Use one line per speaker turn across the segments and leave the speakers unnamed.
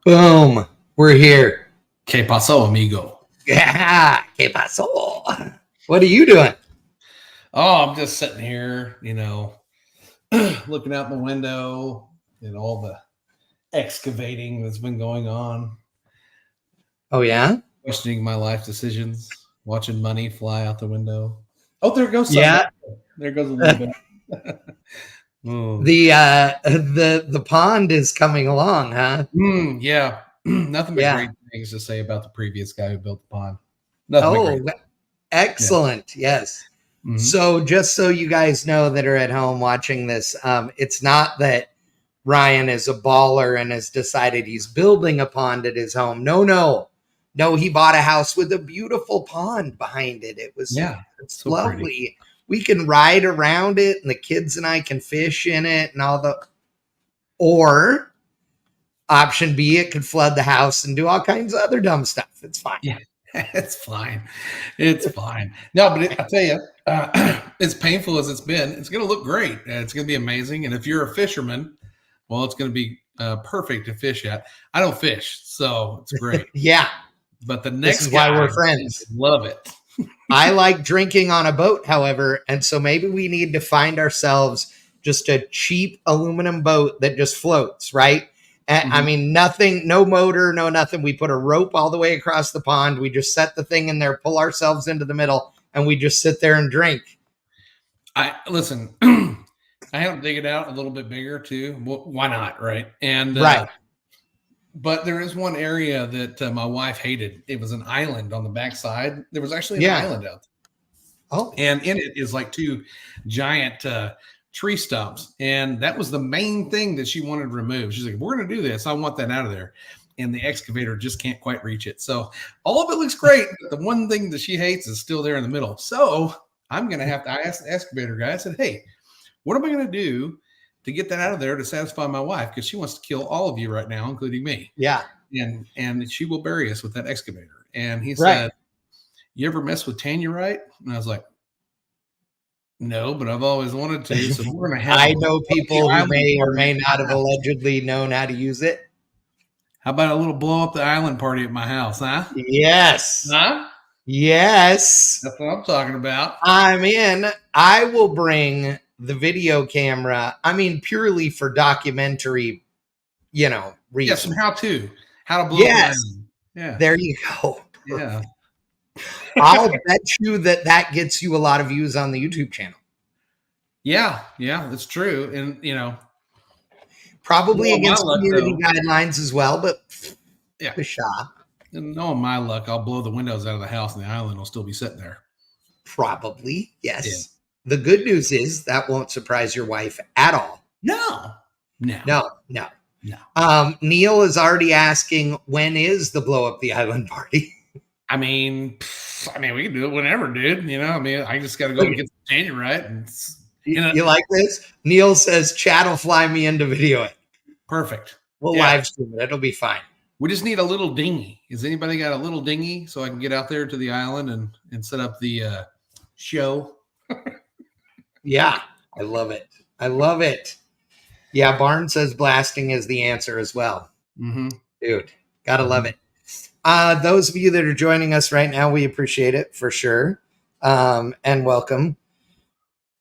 Boom. We're here.
¿Qué pasó, amigo?
Yeah. ¿Qué pasó? What are you doing?
Oh, I'm just sitting here, looking out the window and all the excavating that's been going on,
Oh, yeah?
questioning my life decisions, watching money fly out the window. Oh, there goes some.
Yeah.
There goes a little bit.
The pond is coming along, huh?
Yeah. Nothing but
Yeah.
great things to say about the previous guy who built the pond. Nothing but
Oh,
great.
excellent. Yes.
Mhm.
So just so you guys know that are at home watching this, it's not that Ryan is a baller and has decided he's building a pond at his home. No, he bought a house with a beautiful pond behind it. It's
so
lovely.
pretty.
We can ride around it and the kids and I can fish in it and or option B, it could flood the house and do all kinds of other dumb stuff. It's fine.
Yeah. It's fine. It's fine. No, but I tell you, as painful as it's been, it's going to look great. It's going to be amazing. And if you're a fisherman, well, it's going to be perfect to fish at. I don't fish, so it's great.
Yeah.
But the next
This is why we're friends.
Love it.
I like drinking on a boat, however, and so maybe we need to find ourselves just a cheap aluminum boat that just floats, right? I mean, nothing, no motor, no nothing. We put a rope all the way across the pond. We just set the thing in there, pull ourselves into the middle, and we just sit there and drink.
Listen, I have to dig it out a little bit bigger too. Well, why not, right? And
right.
But there is one area that my wife hated. It was an island on the backside. There was actually an island out there.
Oh,
and in it is like two giant tree stumps, and that was the main thing that she wanted to remove. She's like, we're going to do this. I want that out of there. And the excavator just can't quite reach it. So all of it looks great, but the one thing that she hates is still there in the middle. So I'm going to have to, I asked the excavator guy, I said, hey, what am I going to do to get that out of there to satisfy my wife? Because she wants to kill all of you right now, including me.
Yeah.
And she will bury us with that excavator. And he said, you ever mess with tannerite? And I was like, no, but I've always wanted to. So we're going to have.
I know people who may or may not have allegedly known how to use it.
How about a little blow up the island party at my house, huh?
Yes.
Huh?
Yes.
That's what I'm talking about.
I'm in. I will bring the video camera. I mean, purely for documentary, reasons.
Yeah, some how to blow up the island. Yeah.
There you go.
Yeah.
I'll bet you that gets you a lot of views on the YouTube channel.
Yeah, that's true. And
probably against community guidelines as well, but
yeah,
and
knowing my luck, I'll blow the windows out of the house and the island will still be sitting there.
Probably, yes. Yeah. The good news is that won't surprise your wife at all.
No.
Neil is already asking, when is the blow up the island party?
I mean, we can do it whenever, dude. I just got to go get the tenure right. And
you like this? Neil says, chat will fly me into video it.
Perfect.
We'll live stream it. It'll be fine.
We just need a little dinghy. Has anybody got a little dinghy so I can get out there to the island and set up the show?
Yeah, I love it. Yeah, Barn says blasting is the answer as well.
Mm-hmm.
Dude, gotta love it. Those of you that are joining us right now, we appreciate it for sure. And welcome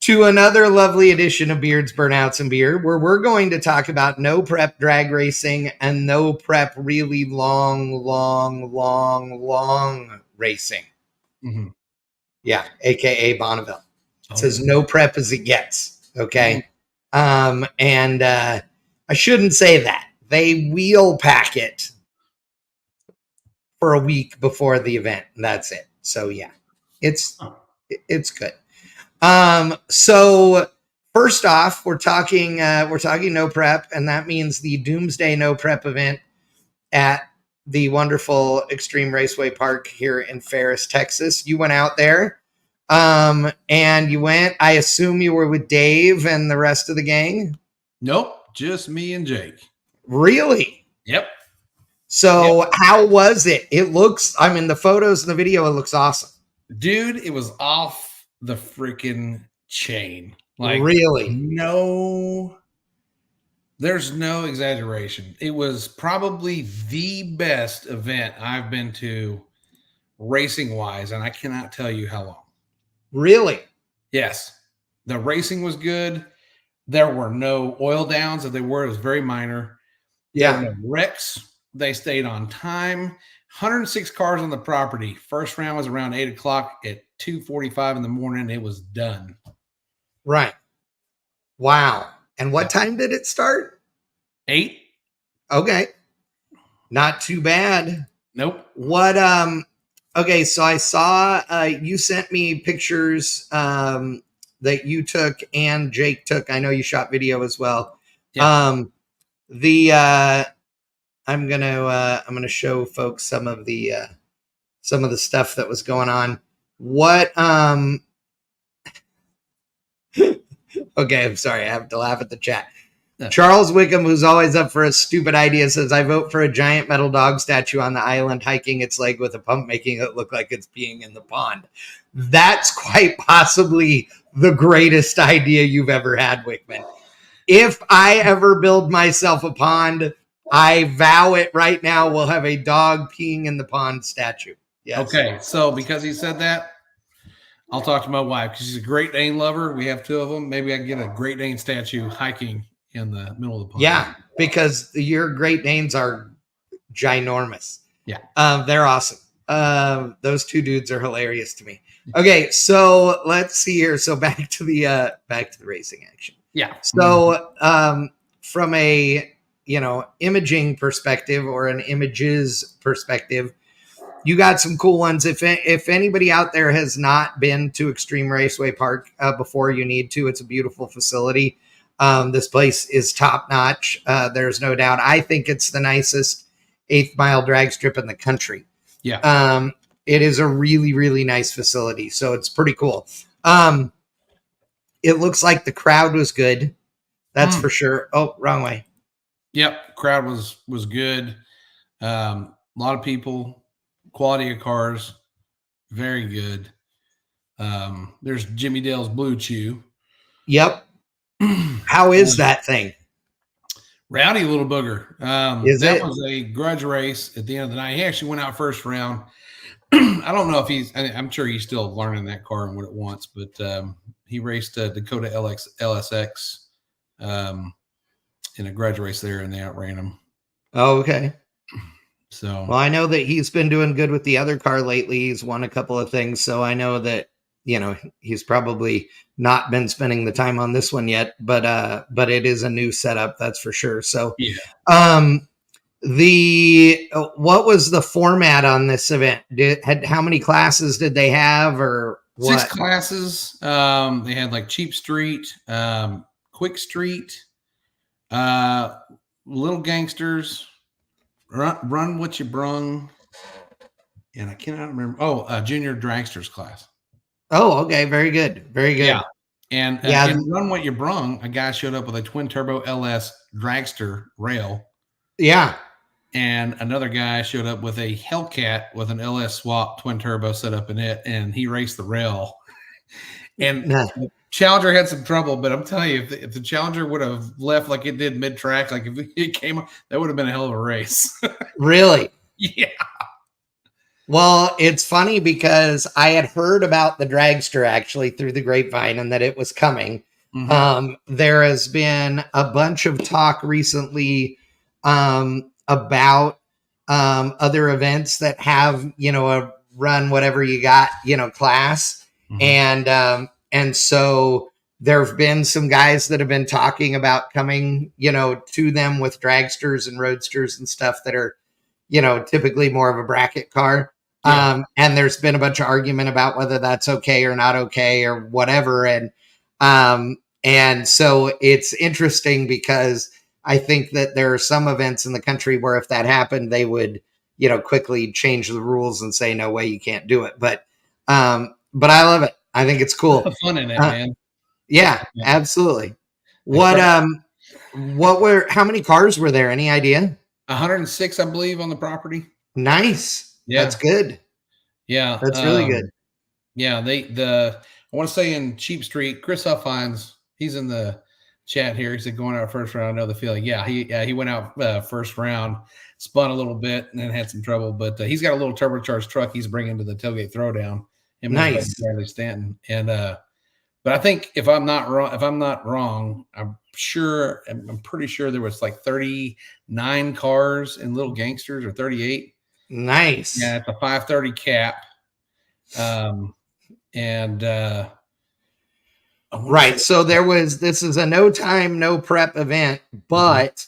to another lovely edition of Beards, Burnouts, and Beer, where we're going to talk about no prep drag racing and no prep really long racing.
Mm-hmm.
Yeah, aka Bonneville. It says no prep as it gets. Okay. Mm-hmm. And I shouldn't say that. They wheel pack it for a week before the event. And that's it. So yeah, it's good. So first off, we're talking no prep, and that means the Doomsday No Prep event at the wonderful Extreme Raceway Park here in Ferris, Texas. You went out there, and you went, I assume you were with Dave and the rest of the gang?
Nope. Just me and Jake.
Really?
Yep.
So how was it? It looks, the photos and the video, it looks awesome.
Dude, it was off the freaking chain. Like,
really?
No There's no exaggeration. It was probably the best event I've been to racing wise, and I cannot tell you how long.
Really?
Yes, the racing was good. There were no oil downs. If they were, it was very minor. There were
Yeah.
no wrecks. They stayed on time. 106 cars on the property. First round was around 8 o'clock. At 2:45 in the morning, it was done.
Right. Wow. And what
Yep.
time did it start?
8?
Okay. Not too bad.
Nope.
What okay, so I saw you sent me pictures that you took and Jake took. I know you shot video as well.
Yeah.
The I'm gonna show folks some of the stuff that was going on. What okay, I'm sorry, I have to laugh at the chat.
Yeah.
Charles Wickham, who's always up for a stupid idea, says, I vote for a giant metal dog statue on the island hiking its leg with a pump, making it look like it's peeing in the pond. That's quite possibly the greatest idea you've ever had, Wickman. If I ever build myself a pond, I vow it right now, we'll have a dog peeing in the pond statue. Yes.
Okay, so because he said that, I'll talk to my wife because she's a Great Dane lover. We have 2 of them. Maybe I can get a Great Dane statue hiking in the middle of the pond.
Yeah, because your Great Danes are ginormous.
Yeah.
They're awesome. Those 2 dudes are hilarious to me. Okay, so let's see here. So back to the racing action.
Yeah.
So from a imaging perspective or an images perspective, you got some cool ones. If anybody out there has not been to Extreme Raceway Park before, you need to. It's a beautiful facility. This place is top notch. There's no doubt. I think it's the nicest 8th mile drag strip in the country.
Yeah.
It is a really, really nice facility. So it's pretty cool. It looks like the crowd was good. That's for sure. Oh, wrong way.
Yep. Crowd was good. A lot of people, quality of cars, very good. There's Jimmy Dale's Blue Chew.
Yep. How is that thing?
Rowdy little booger.
That
was a grudge race at the end of the night. He actually went out first round. I don't know if I'm sure he's still learning that car and what it wants, but he raced Dakota LSX in a grudge race there, and they outran him.
Oh, okay.
So,
well, I know that he's been doing good with the other car lately. He's won a couple of things, so I know that he's probably not been spending the time on this one yet, but it is a new setup, that's for sure. So,
yeah.
What was the format on this event? How many classes did they have, or what?
6 classes. They had like Cheap Street, Quick Street, Little Gangsters, Run What You Brung, and I cannot remember. Oh, Junior Dragsters class.
Oh, okay. Very good. Very good.
Yeah. And in Run What You Brung, a guy showed up with a twin turbo LS dragster rail.
Yeah.
And another guy showed up with a Hellcat with an LS swap twin turbo set up in it, and he raced the rail. And the Challenger had some trouble, but I'm telling you, if the Challenger would have left like it did mid-track, like if it came up, that would have been a hell of a race.
Really?
Yeah.
Well, it's funny because I had heard about the dragster actually through the grapevine and that it was coming. Mm-hmm. There has been a bunch of talk recently about other events that have, a run whatever you got, class. Mm-hmm. And so there have been some guys that have been talking about coming, to them with dragsters and roadsters and stuff that are, typically more of a bracket car. Yeah. And there's been a bunch of argument about whether that's okay or not okay or whatever. And so it's interesting because I think that there are some events in the country where if that happened, they would, quickly change the rules and say, no way, you can't do it. But I love it. I think it's cool.
Have fun in it, man.
Yeah, absolutely. How many cars were there? Any idea?
106, I believe, on the property.
Nice. Yeah. That's good.
Yeah.
That's really good.
Yeah. I want to say in Cheap Street, Chris Huffines, he's in the chat here. He said going out first round, I know the feeling. Yeah, he went out first round, spun a little bit, and then had some trouble. But he's got a little turbocharged truck he's bringing to the tailgate throwdown. Him and his buddy Bradley Stanton. And but I think if I'm not wrong, I'm pretty sure there was like 39 cars in Little Gangsters, or 38.
Nice.
Yeah, it's a 530 cap.
Right. So this is a no time, no prep event, but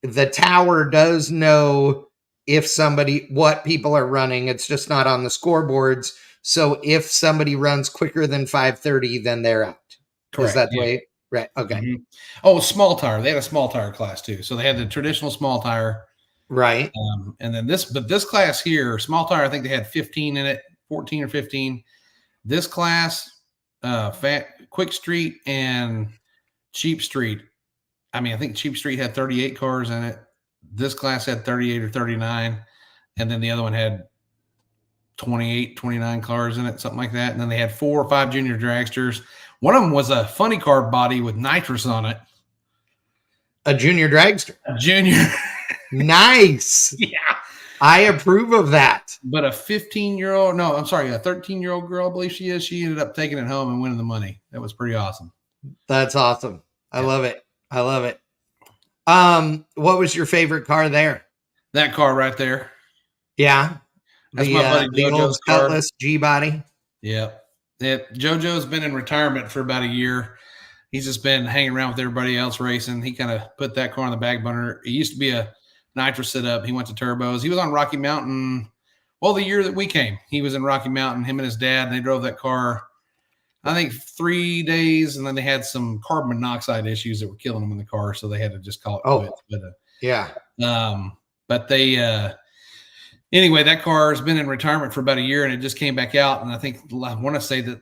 the tower does know what people are running. It's just not on the scoreboards. So if somebody runs quicker than 530, then they're out. Correct. Is that the way? Right. Okay.
Mm-hmm. Oh, small tire. They had a small tire class too. So they had the traditional small tire.
Right.
And then this class here, small tire, I think they had 15 in it, 14 or 15. This class, Quick Street and Cheap Street. I mean, I think Cheap Street had 38 cars in it. This class had 38 or 39. And then the other one had 28, 29 cars in it, something like that. And then they had 4 or 5 junior dragsters. One of them was a funny car body with nitrous on it.
A junior dragster.
A junior.
Nice.
Yeah.
I approve of that.
But a 13-year-old girl, I believe she is. She ended up taking it home and winning the money. That was pretty awesome.
That's awesome. I love it. I love it. What was your favorite car there?
That car right there.
Yeah.
That's my buddy JoJo's car.
Cutlass G body.
Yep. JoJo's been in retirement for about a year. He's just been hanging around with everybody else racing. He kind of put that car on the back burner. It used to be a nitro setup. He went to turbos. He was on Rocky Mountain. Well, the year that we came, he was in Rocky Mountain, him and his dad, and they drove that car, I think 3 days. And then they had some carbon monoxide issues that were killing them in the car. So they had to just call it quits. But,
yeah.
But they, anyway, that car has been in retirement for about a year and it just came back out. And I want to say that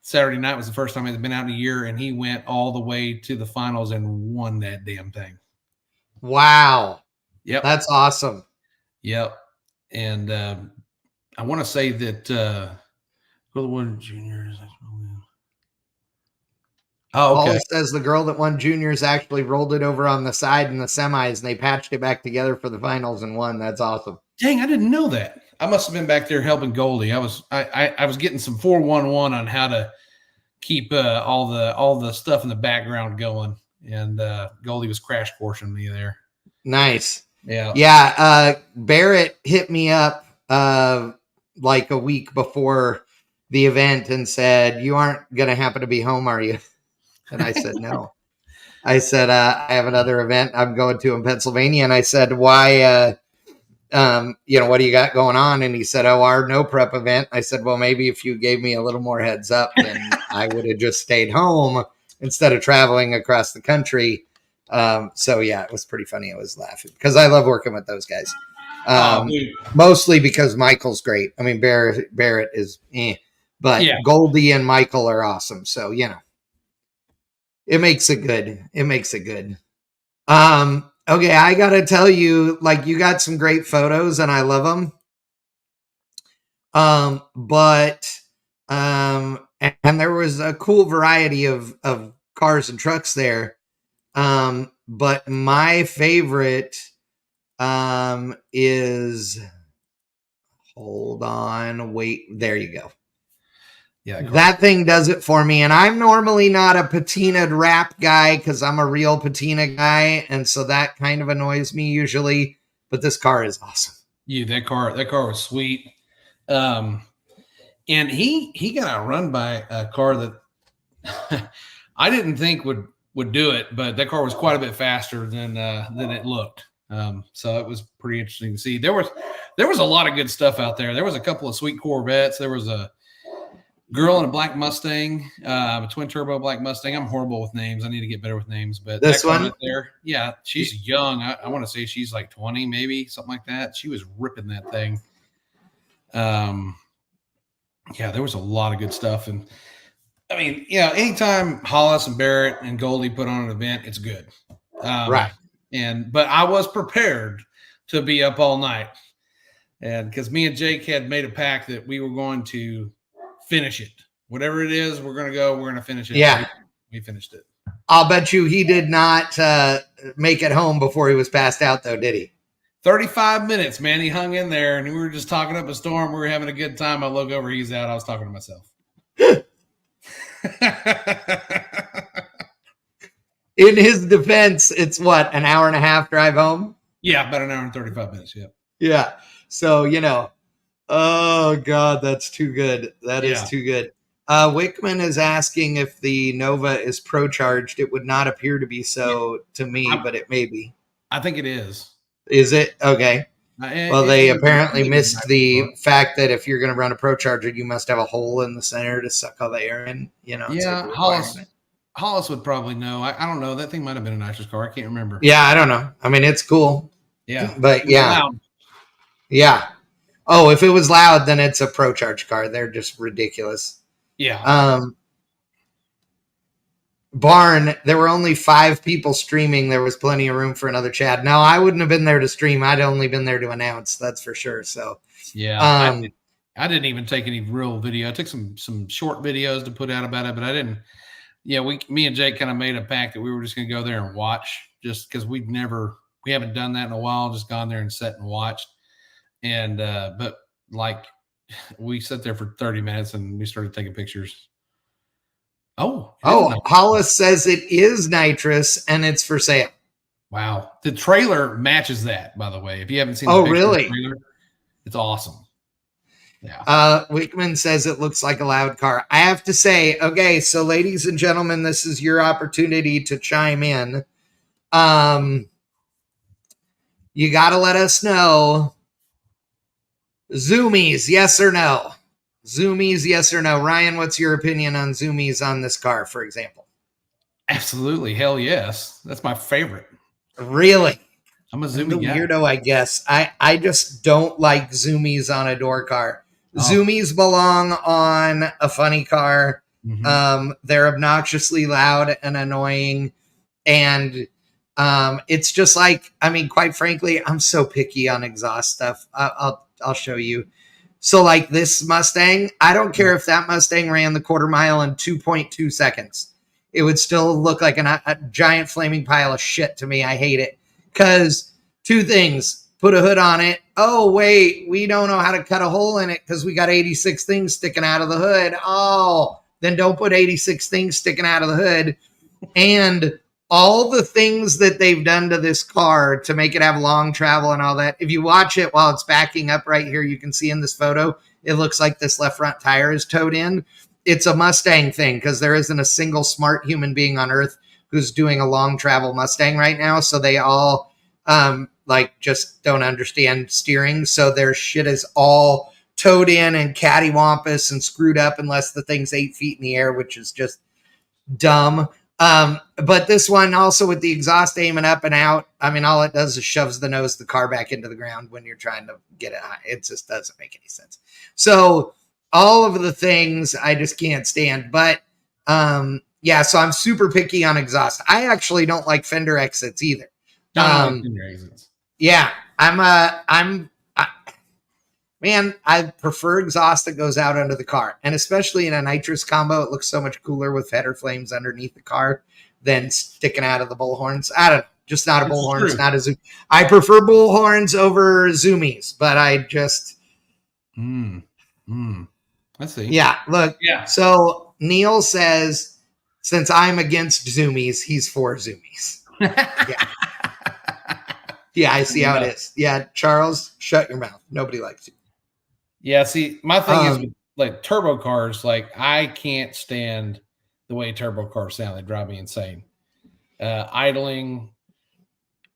Saturday night was the first time it had been out in a year, and he went all the way to the finals and won that damn thing.
Wow.
Yep.
That's awesome.
Yep. And I want to say that the one juniors. Oh, okay.
Paul says the girl that won juniors actually rolled it over on the side in the semis, and they patched it back together for the finals and won. That's awesome.
Dang, I didn't know that. I must have been back there helping Goldie. I was getting some 411 on how to keep all the stuff in the background going, and Goldie was crash coursing me there.
Nice.
Yeah.
Yeah. Barrett hit me up like a week before the event and said, "You aren't going to happen to be home, are you?" And I said, "No." I said, "I have another event I'm going to in Pennsylvania." And I said, "Why, what do you got going on?" And he said, "Oh, our no prep event." I said, "Well, maybe if you gave me a little more heads up, then I would have just stayed home instead of traveling across the country." So yeah, it was pretty funny. I was laughing because I love working with those guys. Mostly because Michael's great. I mean, Barrett is, but yeah. Goldie and Michael are awesome. So, it makes it good. It makes it good. Okay. I got to tell you, like, you got some great photos and I love them. And there was a cool variety of cars and trucks there. But my favorite, is, hold on, wait, there you go. Yeah. That thing does it for me. And I'm normally not a patinaed wrap guy because I'm a real patina guy. And so that kind of annoys me usually, but this car is awesome.
Yeah. That car was sweet. And he got outrun by a car that I didn't think would do it, but that car was quite a bit faster than it looked. So it was pretty interesting to see. There was a lot of good stuff out there. There was a couple of sweet Corvettes. There was a girl in a black Mustang, a twin turbo black Mustang. I'm horrible with names. I need to get better with names, but
this one
right there, yeah, she's young. I want to say she's like 20, maybe something like that. She was ripping that thing. Yeah, there was a lot of good stuff. And I mean, anytime Hollis and Barrett and Goldie put on an event, it's good.
Right.
But I was prepared to be up all night. And because me and Jake had made a pact that we were going to finish it. Whatever it is, we're going to finish it.
Yeah.
We finished it.
I'll bet you he did not make it home before he was passed out, though, did he?
35 minutes, man. He hung in there, and we were just talking up a storm. We were having a good time. I look over, he's out. I was talking to myself.
In his defense, it's what, an hour and a half drive home?
Yeah, about an hour and 35 minutes. Yeah.
Yeah. So, oh God, that's too good. That is too good. Wickman is asking if the Nova is pro-charged. It would not appear to be so to me, but it may be.
I think it is.
Is it? Okay. Well, they apparently missed the fact that if you're going to run a pro-charger, you must have a hole in the center to suck all the air in.
Yeah, Hollis would probably know. I don't know. That thing might have been a nitrous car. I can't remember.
Yeah, I don't know. I mean, it's cool.
Yeah.
But yeah. Loud. Yeah. Oh, if it was loud, then it's a pro-charge car. They're just ridiculous.
Yeah.
Barn, there were only 5 people streaming. There was plenty of room for another Chad. No, I wouldn't have been there to stream. I'd only been there to announce. That's for sure. So,
yeah. I didn't even take any real video. I took some short videos to put out about it, but I didn't. Yeah, me and Jake kind of made a pact that we were just going to go there and watch, just because we haven't done that in a while. Just gone there and sat and watched, and but like we sat there for 30 minutes and we started taking pictures.
Hollis says it is nitrous and it's for sale.
Wow, the trailer matches that. By the way, if you haven't seen,
really?
Trailer, it's awesome.
Yeah. Wickman says it looks like a loud car. I have to say, okay, so ladies and gentlemen, this is your opportunity to chime in. You got to let us know. Zoomies, yes or no? Zoomies, yes or no? Ryan, what's your opinion on zoomies on this car, for example?
Absolutely. Hell yes. That's my favorite.
Really?
I'm a zoomie guy.
Weirdo, I guess. I just don't like zoomies on a door car. Zoomies belong on a funny car. Mm-hmm. They're obnoxiously loud and annoying. And it's just like, I mean, quite frankly, I'm so picky on exhaust stuff. I'll show you. So like this Mustang, I don't care if that Mustang ran the quarter mile in 2.2 seconds. It would still look like a giant flaming pile of shit to me. I hate it. Because 2 things. Put a hood on it. Oh, wait, we don't know how to cut a hole in it because we got 86 things sticking out of the hood. Oh, then don't put 86 things sticking out of the hood. And all the things that they've done to this car to make it have long travel and all that. If you watch it while it's backing up right here, you can see in this photo, it looks like this left front tire is towed in. It's a Mustang thing because there isn't a single smart human being on earth who's doing a long travel Mustang right now. So they all just don't understand steering. So their shit is all towed in and cattywampus and screwed up unless the thing's 8 feet in the air, which is just dumb. But this one also with the exhaust aiming up and out, I mean, all it does is shoves the nose of the car back into the ground when you're trying to get it high. It just doesn't make any sense. So all of the things I just can't stand. But yeah, so I'm super picky on exhaust. I actually don't like fender exits either. Yeah, I prefer exhaust that goes out under the car. And especially in a nitrous combo, it looks so much cooler with header flames underneath the car than sticking out of the bullhorns. I don't know. Just not a bullhorn. It's not a zoom. I prefer bullhorns over zoomies, but I just.
Let's see.
Yeah, look. Yeah. So Neil says, since I'm against zoomies, he's for zoomies. Yeah. Yeah, I see how it is. Yeah, Charles, shut your mouth. Nobody likes you.
Yeah, see, my thing is with, like turbo cars, like I can't stand the way turbo cars sound. They drive me insane. Idling,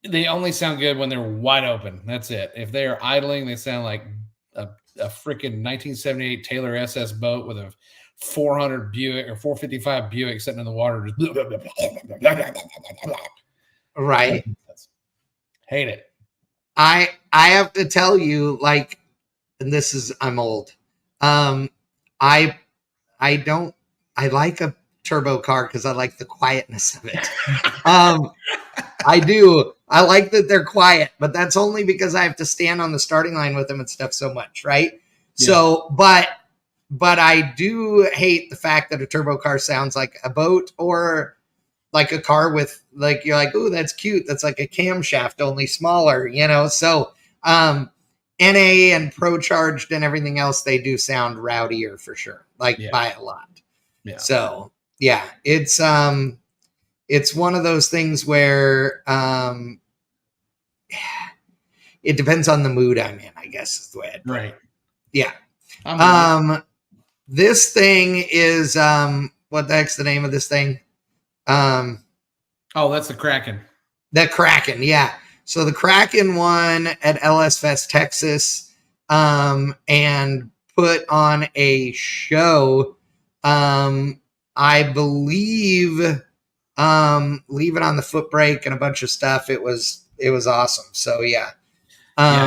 they only sound good when they're wide open. That's it. If they're idling, they sound like a freaking 1978 Taylor SS boat with a 400 Buick or 455 Buick sitting in the water.
Right.
Hate it.
I have to tell you, like, and this is, I'm old. I like a turbo car because I like the quietness of it. I do. I like that they're quiet, but that's only because I have to stand on the starting line with them and stuff so much, right? Yeah. So, but I do hate the fact that a turbo car sounds like a boat or like a car with like, you're like, oh, that's cute. That's like a camshaft, only smaller, you know? So, NA and Pro Charged and everything else, they do sound rowdier for sure, like by a lot.
Yeah.
So yeah, it's one of those things where, it depends on the mood I'm in, I guess is the way I'd put it.
Right.
Yeah. This thing is, what the heck's the name of this thing?
Oh, that's the Kraken.
The Kraken, yeah. So the Kraken won at LS Fest Texas, and put on a show. I believe, Leave It on the Foot Brake and a bunch of stuff. It was awesome. So yeah.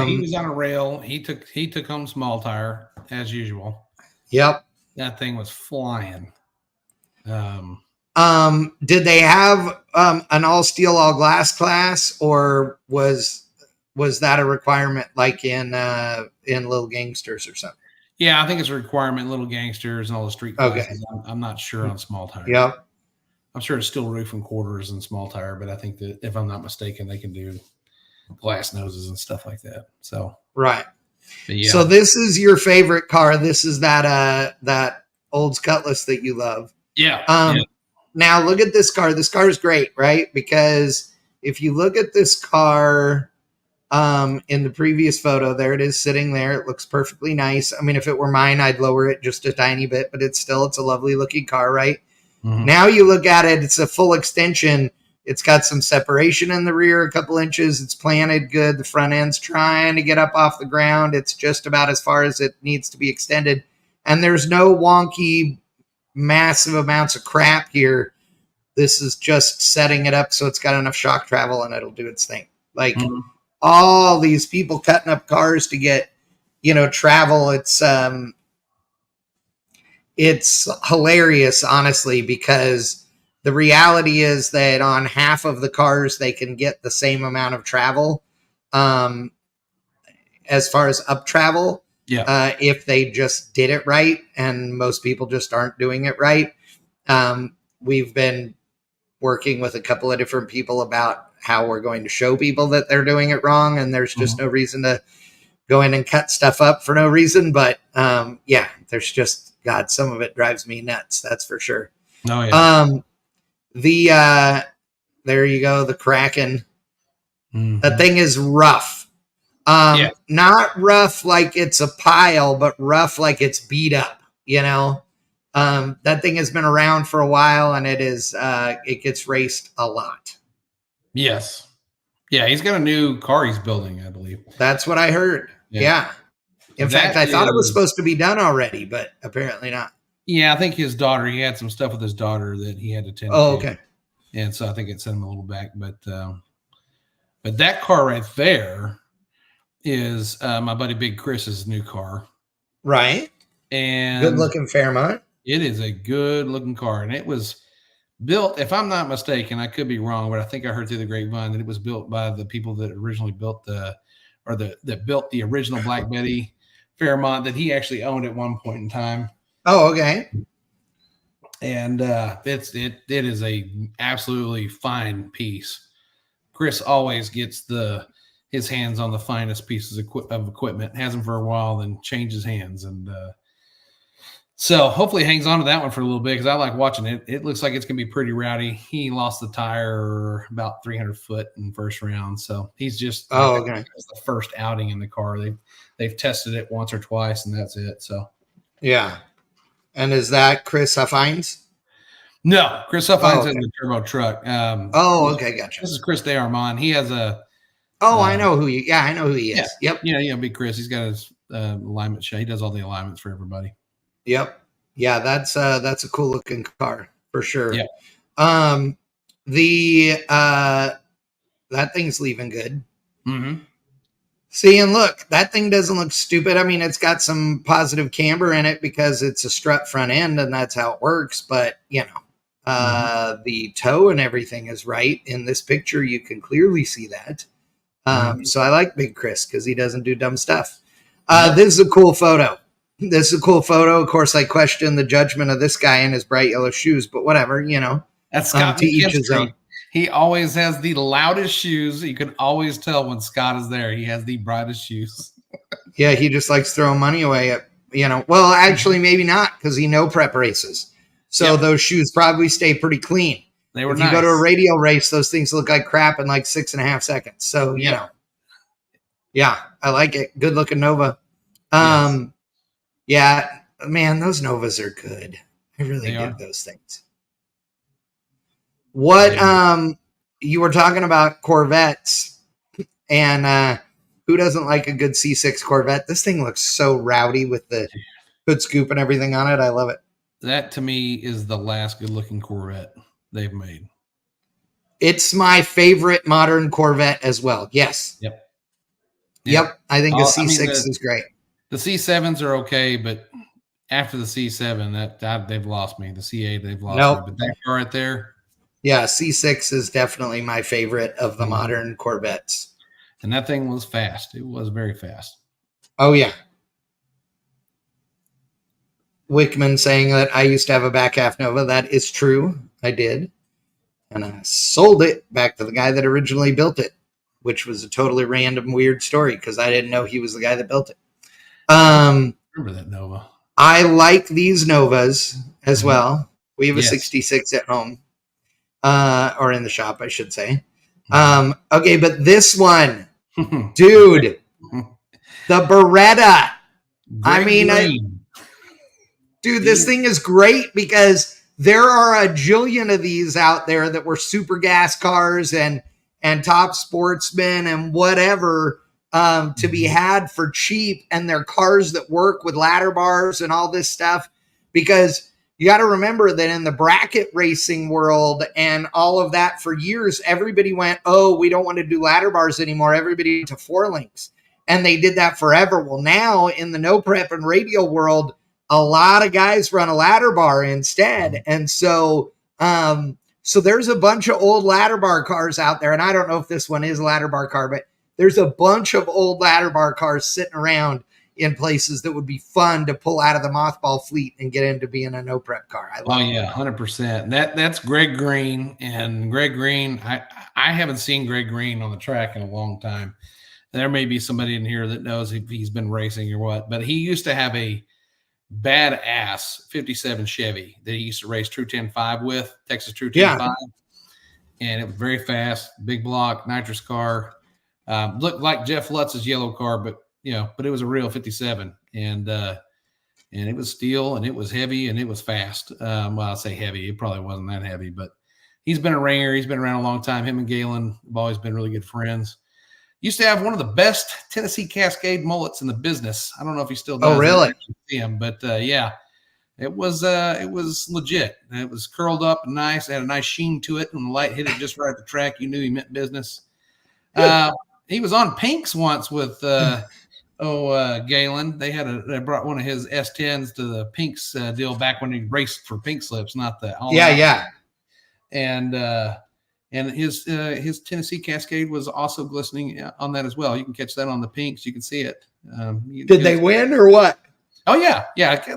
He was on a rail. He took home small tire as usual.
Yep.
That thing was flying.
Did they have an all steel, all glass class, or was that a requirement like in Little Gangsters or something?
Yeah, I think it's a requirement. Little Gangsters and all the street classes. Okay. I'm not sure on small tire.
Yep.
I'm sure it's still roof and quarters and small tire, but I think that if I'm not mistaken, they can do glass noses and stuff like that. So
right.
Yeah.
So this is your favorite car. This is that Olds Cutlass that you love.
Yeah.
Now look at this car. This car is great, right? Because if you look at this car in the previous photo, there it is sitting there. It looks perfectly nice. I mean, if it were mine, I'd lower it just a tiny bit, but it's a lovely looking car, right? Mm-hmm. Now you look at it, it's a full extension. It's got some separation in the rear, a couple inches. It's planted good. The front end's trying to get up off the ground. It's just about as far as it needs to be extended. And there's no wonky, massive amounts of crap here. This is just setting it up so it's got enough shock travel and it'll do its thing. Like all these people cutting up cars to get, travel. It's hilarious, honestly, because the reality is that on half of the cars, they can get the same amount of travel as far as up travel.
Yeah.
If they just did it right, and most people just aren't doing it right. We've been working with a couple of different people about how we're going to show people that they're doing it wrong, and there's just no reason to go in and cut stuff up for no reason. But yeah, there's just, God, some of it drives me nuts. That's for sure.
Oh, yeah.
There you go. The Kraken. Mm-hmm. That thing is rough. Not rough like it's a pile, but rough like it's beat up, that thing has been around for a while, and it gets raced a lot.
Yes. Yeah. He's got a new car he's building, I believe.
That's what I heard. Yeah. In fact, I thought it was supposed to be done already, but apparently not.
Yeah. I think his daughter, he had some stuff with his daughter that he had to tend to.
Oh, okay.
And so I think it sent him a little back, but that car right there is my buddy Big Chris's new car.
Right.
And
good looking Fairmont.
It is a good looking car. And it was built, if I'm not mistaken, I could be wrong, but I think I heard through the grapevine that it was built by the people that originally built that built the original Black Betty Fairmont that he actually owned at one point in time.
Oh, okay.
And it is a absolutely fine piece. Chris always gets his hands on the finest pieces of equipment, has them for a while, then changes hands. And so hopefully he hangs on to that one for a little bit because I like watching it. It looks like it's going to be pretty rowdy. He lost the tire about 300 foot in the first round. So he's just
okay.
It's the first outing in the car. They've tested it once or twice, and that's it. So
yeah. And is that Chris Huffines?
No, Chris Huffines is the turbo truck.
Okay, gotcha.
This is Chris DeArmond. He has a.
I know who he. Yeah, I know who he is.
Yeah. Yep. Yeah, Big Chris. He's got his alignment show. He does all the alignments for everybody.
Yep. Yeah, that's a cool looking car for sure.
Yeah.
That thing's leaving good.
Mm-hmm.
See, and look, that thing doesn't look stupid. I mean, it's got some positive camber in it because it's a strut front end, and that's how it works. But the toe and everything is right in this picture. You can clearly see that. So I like Big Chris because he doesn't do dumb stuff. This is a cool photo. Of course, I question the judgment of this guy in his bright yellow shoes, but whatever,
That's Scott
To each his
McKinstry.
own.
He always has the loudest shoes. You can always tell when Scott is there. He has the brightest shoes.
Yeah, he just likes throwing money away at, well, actually, maybe not, because he no prep races. So those shoes probably stay pretty clean.
They were
if
nice.
you go to a radial race, those things look like crap in like 6.5 seconds. So, yeah, I like it. Good looking Nova. Yeah, man, those Novas are good. I really dig those things. What, you were talking about Corvettes, and who doesn't like a good C6 Corvette? This thing looks so rowdy with the hood scoop and everything on it. I love it.
That to me is the last good looking Corvette they've made.
It's my favorite modern Corvette as well. Yes. Yep. I think a C6 is great.
The C7s are okay, but after the C7, that they've lost me. The C8, they've lost me. But that car right there.
Yeah, C6 is definitely my favorite of the modern Corvettes.
And that thing was fast. It was very fast.
Oh, yeah. Wickman saying that I used to have a back half Nova. That is true. I did. And I sold it back to the guy that originally built it, which was a totally random, weird story because I didn't know he was the guy that built it.
Remember that Nova.
I like these Novas as well. We have a 66 at home, or in the shop, I should say. Okay, but this one, dude, the Beretta. Dude, this thing is great because there are a jillion of these out there that were super gas cars and top sportsmen and whatever to be had for cheap, and they're cars that work with ladder bars and all this stuff, because you got to remember that in the bracket racing world and all of that, for years, everybody went, oh, we don't want to do ladder bars anymore. Everybody went to 4 links, and they did that forever. Well, now in the no prep and radial world, a lot of guys run a ladder bar instead. And so there's a bunch of old ladder bar cars out there. And I don't know if this one is a ladder bar car, but there's a bunch of old ladder bar cars sitting around in places that would be fun to pull out of the mothball fleet and get into being a no prep car. I love it.
100%. That's Greg Green, and Greg Green. I haven't seen Greg Green on the track in a long time. There may be somebody in here that knows if he's been racing or what, but he used to have a badass 57 Chevy that he used to race True 10.5 with, Texas True 10.5. And it was very fast, big block, nitrous car. Looked like Jeff Lutz's yellow car, but it was a real 57. And it was steel, and it was heavy, and it was fast. Well, I'll say heavy. It probably wasn't that heavy, but he's been a ringer. He's been around a long time. Him and Galen have always been really good friends. Used to have one of the best Tennessee Cascade mullets in the business. I don't know if he still does.
Oh, really?
See him, but it was legit. It was curled up and nice. It had a nice sheen to it. When the light hit it just right at the track, you knew he meant business. He was on Pinks once with Galen. They brought one of his S10s to the Pinks deal back when he raced for Pink Slips, not the all.
Yeah.
And his Tennessee Cascade was also glistening on that as well. You can catch that on the Pinks. You can see it.
Did they win or what?
Oh yeah.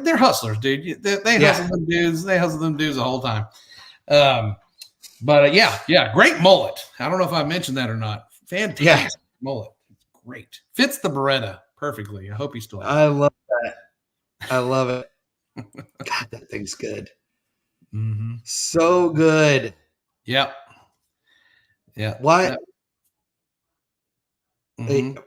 They're hustlers, dude. They hustle them dudes. They hustle them dudes the whole time. But great mullet. I don't know if I mentioned that or not. Fantastic mullet. Great. Fits the Beretta perfectly. I hope he still has it.
I love that. I love it. God, that thing's good.
Mm-hmm.
So good.
Yep. Yeah.
What?
Mm-hmm.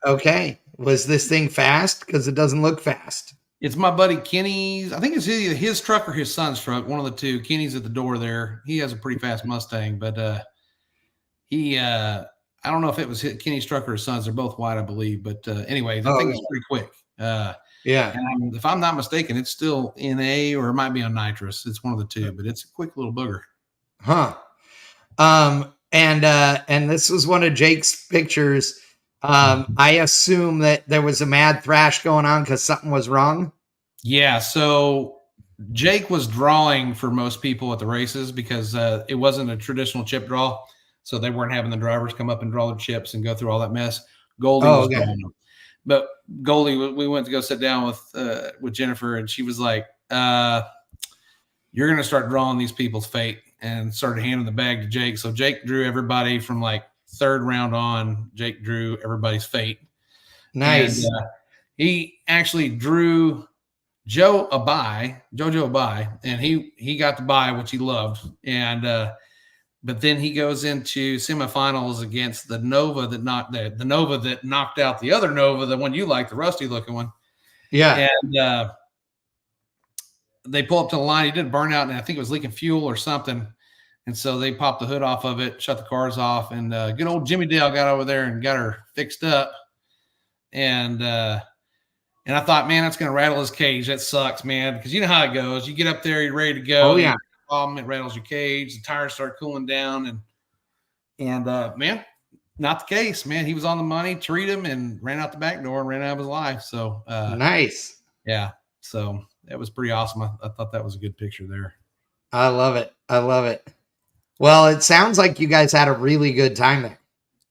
Okay. Was this thing fast? Because it doesn't look fast.
It's my buddy Kenny's. I think it's either his truck or his son's truck. One of the two. Kenny's at the door there. He has a pretty fast Mustang, but I don't know if it was Kenny's truck or his son's. They're both white, I believe. But anyway, the thing is pretty quick. And if I'm not mistaken, it's still NA or it might be on nitrous. It's one of the two, but it's a quick little booger.
Huh. And this was one of Jake's pictures. I assume that there was a mad thrash going on because something was wrong.
Yeah. So Jake was drawing for most people at the races because it wasn't a traditional chip draw. So they weren't having the drivers come up and draw their chips and go through all that mess. Goldie was drawing them. But Goldie, we went to go sit down with Jennifer, and she was like, you're going to start drawing these people's fate, and started handing the bag to Jake. So Jake drew everybody from like third round on. Jake drew everybody's fate.
Nice.
And he actually drew Jojo Abai, and he got the bye, which he loved. And but then he goes into semifinals against the Nova that knocked out the other Nova, the one you like, the rusty looking one.
Yeah.
And they pull up to the line. He did a burnout, and I think it was leaking fuel or something. And so they popped the hood off of it, shut the cars off, and good old Jimmy Dale got over there and got her fixed up. And I thought, man, that's going to rattle his cage. That sucks, man, because you know how it goes. You get up there, you're ready to go.
Oh, yeah.
Problem, it rattles your cage. The tires start cooling down, and man, not the case, man. He was on the money, treated him, and ran out the back door and ran out of his life. So
nice.
Yeah. So that was pretty awesome. I thought that was a good picture there.
I love it. I love it. Well, it sounds like you guys had a really good time there.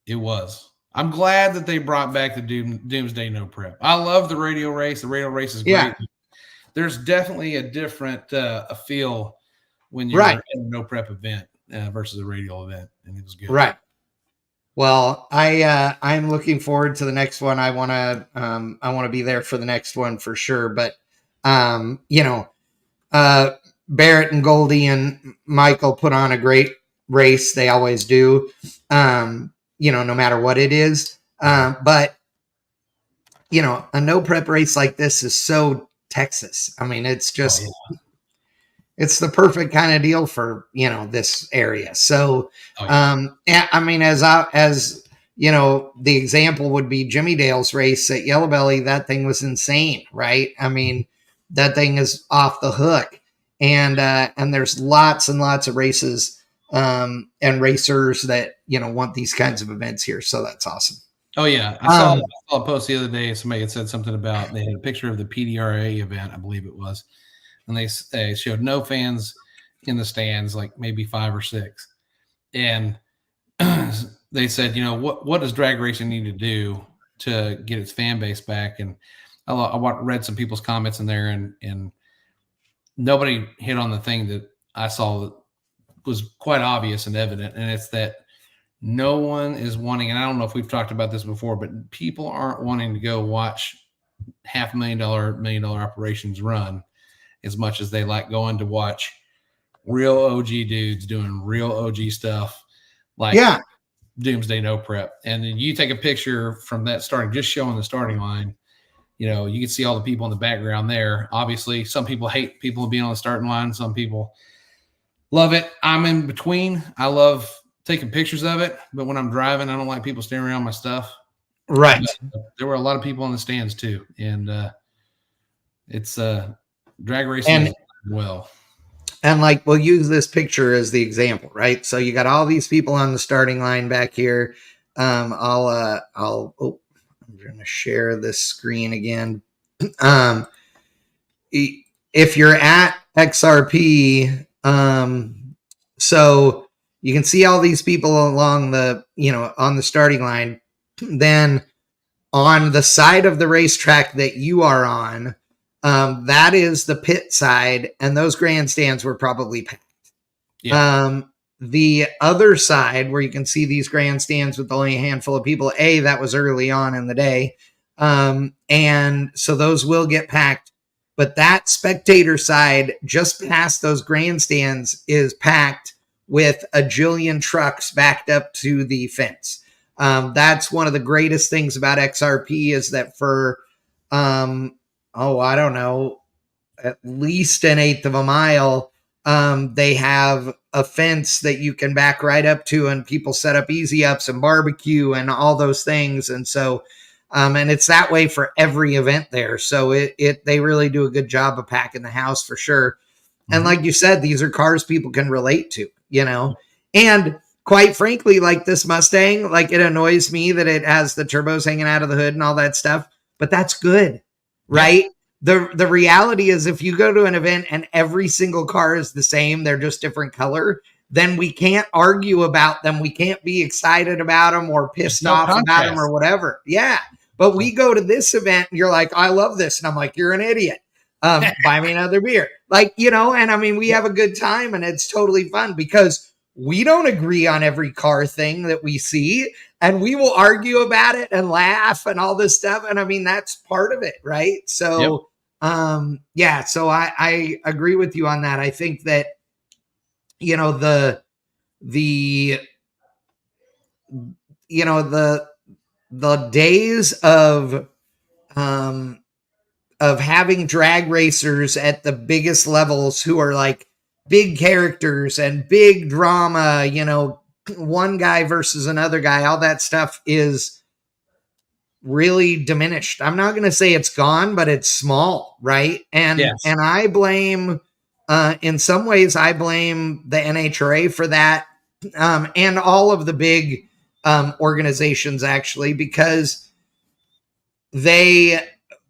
It was. I'm glad that they brought back the Doomsday No Prep. I love the radio race. The radio race is great.
Yeah.
There's definitely a different a feel when you're in a no prep event versus a radio event, and it was good.
Right. Well, I'm looking forward to the next one. I want to be there for the next one for sure. But Barrett and Goldie and Michael put on a great race. They always do. No matter what it is. But a no prep race like this is so Texas. I mean, it's just, it's the perfect kind of deal for, this area. So, I mean, as the example would be Jimmy Dale's race at Yellow Belly, that thing was insane, right? I mean, that thing is off the hook, and there's lots and lots of races, and racers that, want these kinds of events here. So that's awesome.
Oh yeah. I saw a post the other day. Somebody had said something about, they had a picture of the PDRA event, I believe it was. And they showed no fans in the stands, like maybe 5 or 6. And they said, what does drag racing need to do to get its fan base back? And I read some people's comments in there, and nobody hit on the thing that I saw that was quite obvious and evident. And it's that no one is wanting, and I don't know if we've talked about this before, but people aren't wanting to go watch $500,000, $1 million operations run as much as they like going to watch real OG dudes doing real OG stuff, like Doomsday No Prep. And then you take a picture from that starting, just showing the starting line. You can see all the people in the background there. Obviously, some people hate people being on the starting line. Some people love it. I'm in between. I love taking pictures of it, but when I'm driving, I don't like people staring around my stuff.
Right.
But there were a lot of people in the stands too, and it's drag racing well.
And we'll use this picture as the example, right? So you got all these people on the starting line back here. I'm going to share this screen again. If you're at XRP, so you can see all these people along the, on the starting line. Then on the side of the racetrack that you are on, that is the pit side, and those grandstands were probably packed. Yeah. The other side where you can see these grandstands with only a handful of people, that was early on in the day. And so those will get packed, but that spectator side just past those grandstands is packed with a jillion trucks backed up to the fence. That's one of the greatest things about XRP is that for, I don't know, at least an eighth of a mile, they have a fence that you can back right up to, and people set up easy ups and barbecue and all those things. And so, and it's that way for every event there. So they really do a good job of packing the house for sure. Mm-hmm. And like you said, these are cars people can relate to, and quite frankly, like this Mustang, it annoys me that it has the turbos hanging out of the hood and all that stuff, but that's good, right? Yeah. The reality is if you go to an event and every single car is the same, they're just different color, then we can't argue about them. We can't be excited about them or pissed off about them or whatever. Yeah. But we go to this event and you're like, I love this. And I'm like, you're an idiot. buy me another beer. Like, and I mean, we have a good time and it's totally fun because we don't agree on every car thing that we see, and we will argue about it and laugh and all this stuff. And I mean, that's part of it. Right. So, yeah, so I agree with you on that. I think that, the the days of having drag racers at the biggest levels who are like big characters and big drama, one guy versus another guy, all that stuff is really diminished. I'm not going to say it's gone, but it's small, right? And I blame, in some ways, I blame the NHRA for that, and all of the big organizations actually, because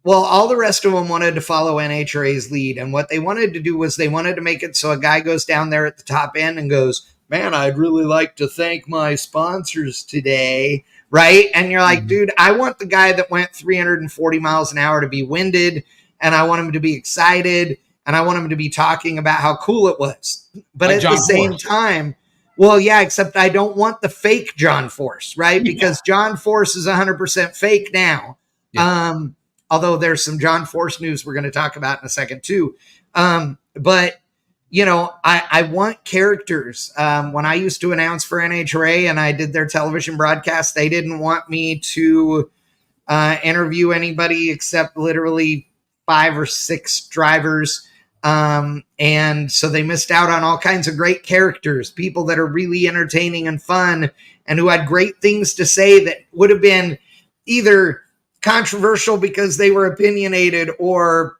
all the rest of them wanted to follow NHRA's lead. And what they wanted to do was they wanted to make it so a guy goes down there at the top end and goes, man, I'd really like to thank my sponsors today. Right. And you're like, dude, I want the guy that went 340 miles an hour to be winded, and I want him to be excited, and I want him to be talking about how cool it was. But like at John the same Force. Time, well, yeah, except I don't want the fake John Force, right? Because John Force is 100% fake now. Yeah. Although there's some John Force news we're going to talk about in a second too. But I want characters. When I used to announce for NHRA and I did their television broadcast, they didn't want me to interview anybody except literally 5 or 6 drivers. And so they missed out on all kinds of great characters, people that are really entertaining and fun and who had great things to say that would have been either controversial because they were opinionated or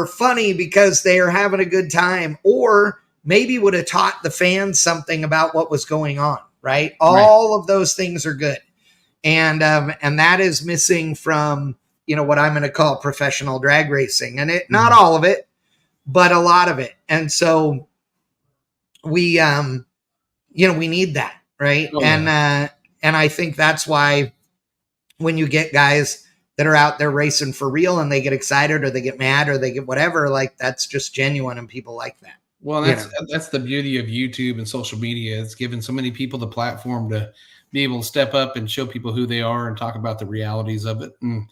funny because they are having a good time, or maybe would have taught the fans something about what was going on. Right. All of those things are good. And that is missing from, what I'm going to call professional drag racing, and not all of it, but a lot of it. And so we, we need that. Right. Oh, yeah. And I think that's why when you get guys that are out there racing for real and they get excited or they get mad or they get whatever, like that's just genuine and people like that.
Well, that's the beauty of YouTube and social media. It's given so many people the platform to be able to step up and show people who they are and talk about the realities of it. And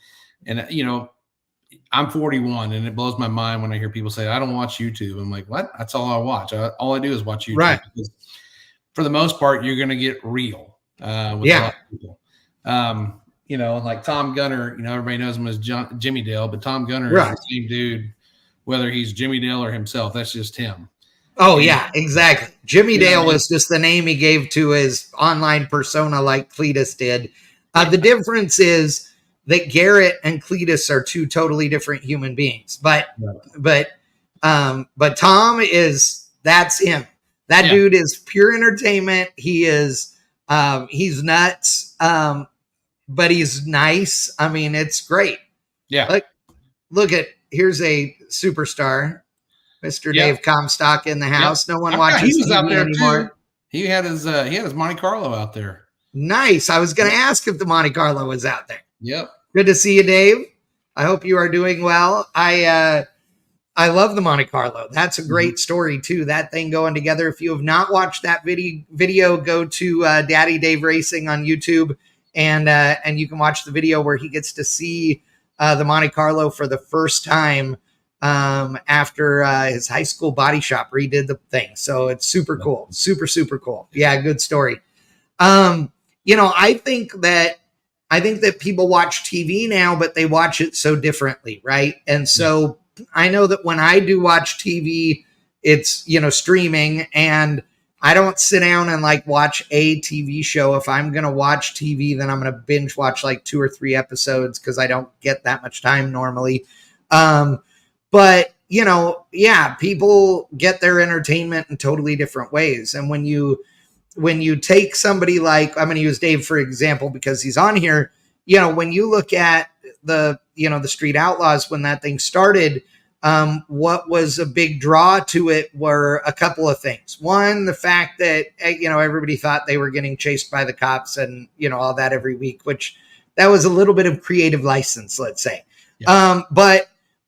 I'm 41 and it blows my mind when I hear people say, I don't watch YouTube. I'm like, what? That's all I watch. All I do is watch YouTube.
Right.
Because for the most part, you're going to get real with a lot of people. Like Tom Gunner, everybody knows him as Jimmy Dale, but Tom Gunner is the same dude, whether he's Jimmy Dale or himself. That's just him.
Oh, yeah, exactly. Jimmy Dale was just the name he gave to his online persona like Cletus did. The difference is that Garrett and Cletus are 2 totally different human beings. But Tom that's him. That dude is pure entertainment. He is, he's nuts. But he's nice. I mean, it's great.
Yeah.
Look here's a superstar, Mr. Dave Comstock in the house. No one watches
he was
TV
out there
anymore.
Too. He had his Monte Carlo out there.
Nice. I was going to ask if the Monte Carlo was out there.
Yep.
Good to see you, Dave. I hope you are doing well. I love the Monte Carlo. That's a great story too. That thing going together. If you have not watched that video, go to Daddy Dave Racing on YouTube. And you can watch the video where he gets to see the Monte Carlo for the first time after his high school body shop redid the thing. So it's super cool. Super, super cool. Yeah, good story. I think that people watch TV now, but they watch it so differently, right? And so I know that when I do watch TV, it's, streaming, and I don't sit down and watch a TV show. If I'm going to watch TV, then I'm going to binge watch 2 or 3 episodes because I don't get that much time normally. But people get their entertainment in totally different ways. And when you take somebody I'm going to use Dave for example, because he's on here, when you look at the Street Outlaws, when that thing started, what was a big draw to it were a couple of things. One, the fact that, everybody thought they were getting chased by the cops and, all that every week, which that was a little bit of creative license, let's say. Yeah.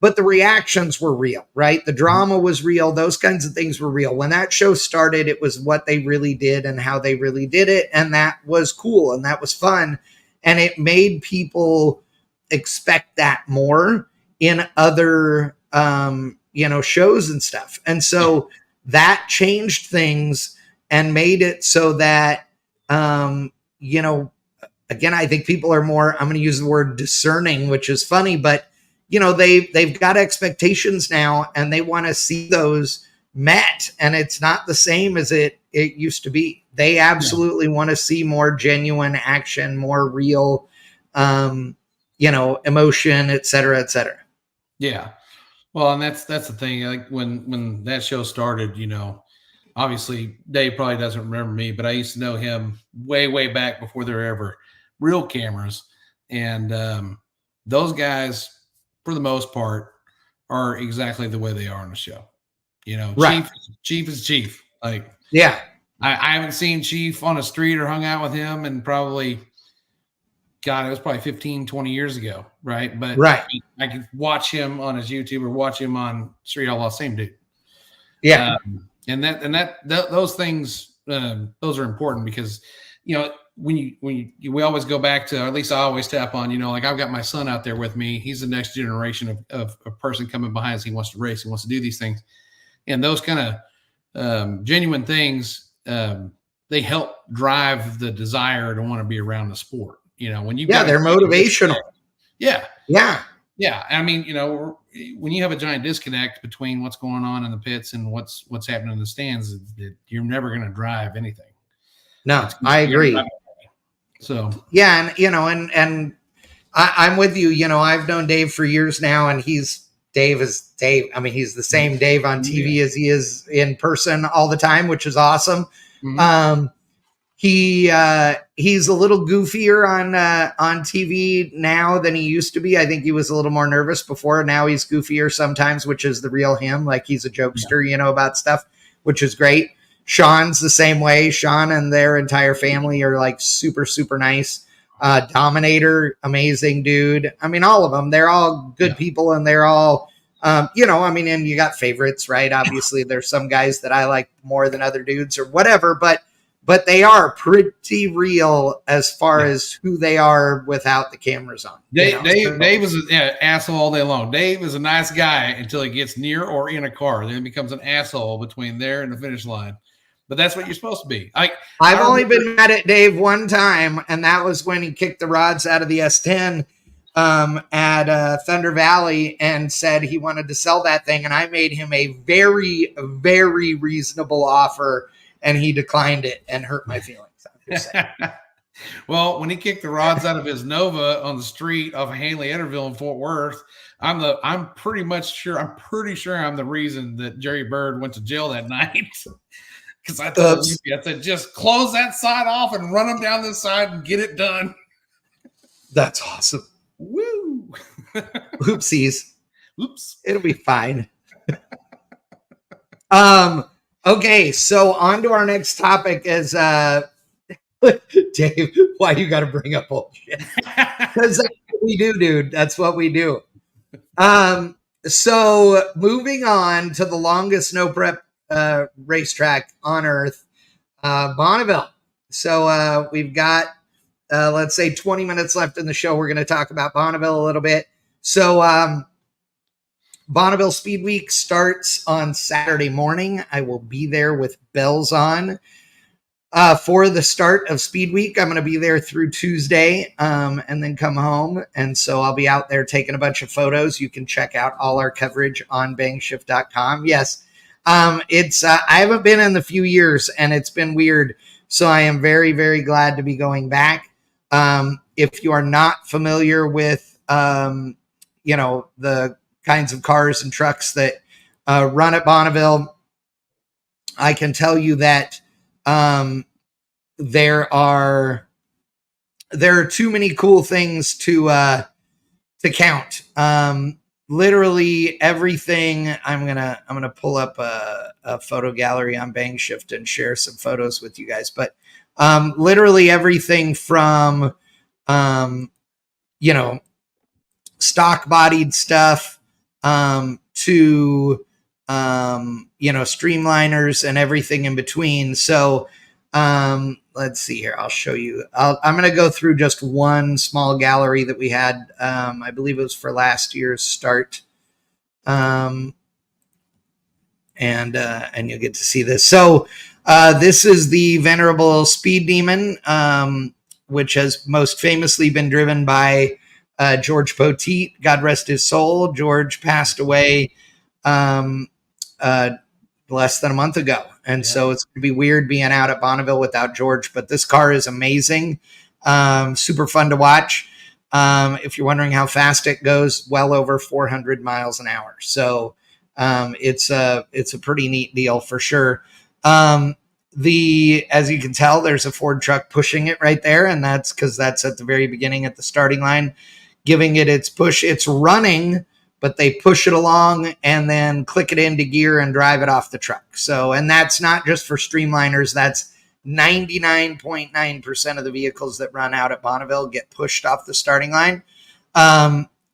but the reactions were real, right? The drama was real. Those kinds of things were real. When that show started, it was what they really did and how they really did it. And that was cool and that was fun. And it made people expect that more in other, shows and stuff. And so that changed things and made it so that, again, I think people are more, I'm going to use the word discerning, which is funny, but they've got expectations now and they want to see those met. And it's not the same as it used to be. They absolutely want to see more genuine action, more real, emotion, et cetera, et cetera.
Yeah. Well, and that's the thing. Like when that show started, obviously Dave probably doesn't remember me, but I used to know him way back before there were ever real cameras. And those guys, for the most part, are exactly the way they are on the show.
Right.
Chief is Chief. Like,
yeah,
I haven't seen Chief on a street or hung out with him and probably, God, it was probably 15, 20 years ago. Right. But
right.
I could watch him on his YouTube or watch him on Street Outlaw, same dude.
Yeah.
Those things, those are important because, we always go back to, or at least I always tap on, like I've got my son out there with me. He's the next generation of a person coming behind us. He wants to race. He wants to do these things. And those kind of genuine things, they help drive the desire to want to be around the sport. When you
they're motivational.
Yeah.
Yeah.
Yeah. I mean, when you have a giant disconnect between what's going on in the pits and what's happening in the stands, you're never going to drive anything.
No, I agree.
So,
yeah. And I'm with you. I've known Dave for years now, and Dave is Dave. I mean, he's the same Dave on TV as he is in person all the time, which is awesome. Mm-hmm. He's a little goofier on TV now than he used to be. I think he was a little more nervous before. Now he's goofier sometimes, which is the real him. Like he's a jokester, about stuff, which is great. Sean's the same way. Sean and their entire family are like super, super nice. Dominator, amazing dude. I mean, all of them, they're all good people and they're all, and you got favorites, right? Obviously there's some guys that I like more than other dudes or whatever, but they are pretty real as far as who they are without the cameras on.
Dave is an asshole all day long. Dave is a nice guy until he gets near or in a car. Then he becomes an asshole between there and the finish line. But that's what you're supposed to be.
I've only been mad at Dave one time, and that was when he kicked the rods out of the S10 at Thunder Valley and said he wanted to sell that thing. And I made him a very, very reasonable offer, and he declined it and hurt my feelings.
Well, when he kicked the rods out of his Nova on the street off of Hanley Etterville in Fort Worth, I'm pretty sure I'm the reason that Jerry Bird went to jail that night. Because I told you, I said, just close that side off and run them down this side and get it done.
That's awesome.
Woo!
Oopsies.
Oops.
It'll be fine. Okay, so on to our next topic is Dave, why you got to bring up bullshit? Because that's what we do, dude. That's what we do. So moving on to the longest no prep racetrack on earth, Bonneville. So we've got let's say 20 minutes left in the show. We're going to talk about Bonneville a little bit. So Bonneville Speed Week starts on Saturday morning. I will be there with bells on for the start of Speed Week. I'm going to be there through Tuesday and then come home. And so I'll be out there taking a bunch of photos. You can check out all our coverage on bangshift.com. Yes. It's I haven't been in a few years and it's been weird. So I am very, very glad to be going back. If you are not familiar with, the kinds of cars and trucks that run at Bonneville, I can tell you that there are too many cool things to count. Literally everything. I'm gonna pull up a photo gallery on Bangshift and share some photos with you guys. But literally everything from stock bodied stuff to streamliners and everything in between. So let's see here. I'll show you. I'm going to go through just one small gallery that we had. I believe it was for last year's start. And you'll get to see this. So this is the venerable Speed Demon, which has most famously been driven by George Poteet. God rest his soul. George passed away less than a month ago. And so it's going to be weird being out at Bonneville without George, but this car is amazing. Super fun to watch. If you're wondering how fast it goes, well over 400 miles an hour. So it's a pretty neat deal for sure. As you can tell, there's a Ford truck pushing it right there. And that's because that's at the very beginning at the starting line, giving it its push. It's running, but they push it along and then click it into gear and drive it off the truck. So, and that's not just for streamliners. That's 99.9% of the vehicles that run out at Bonneville get pushed off the starting line.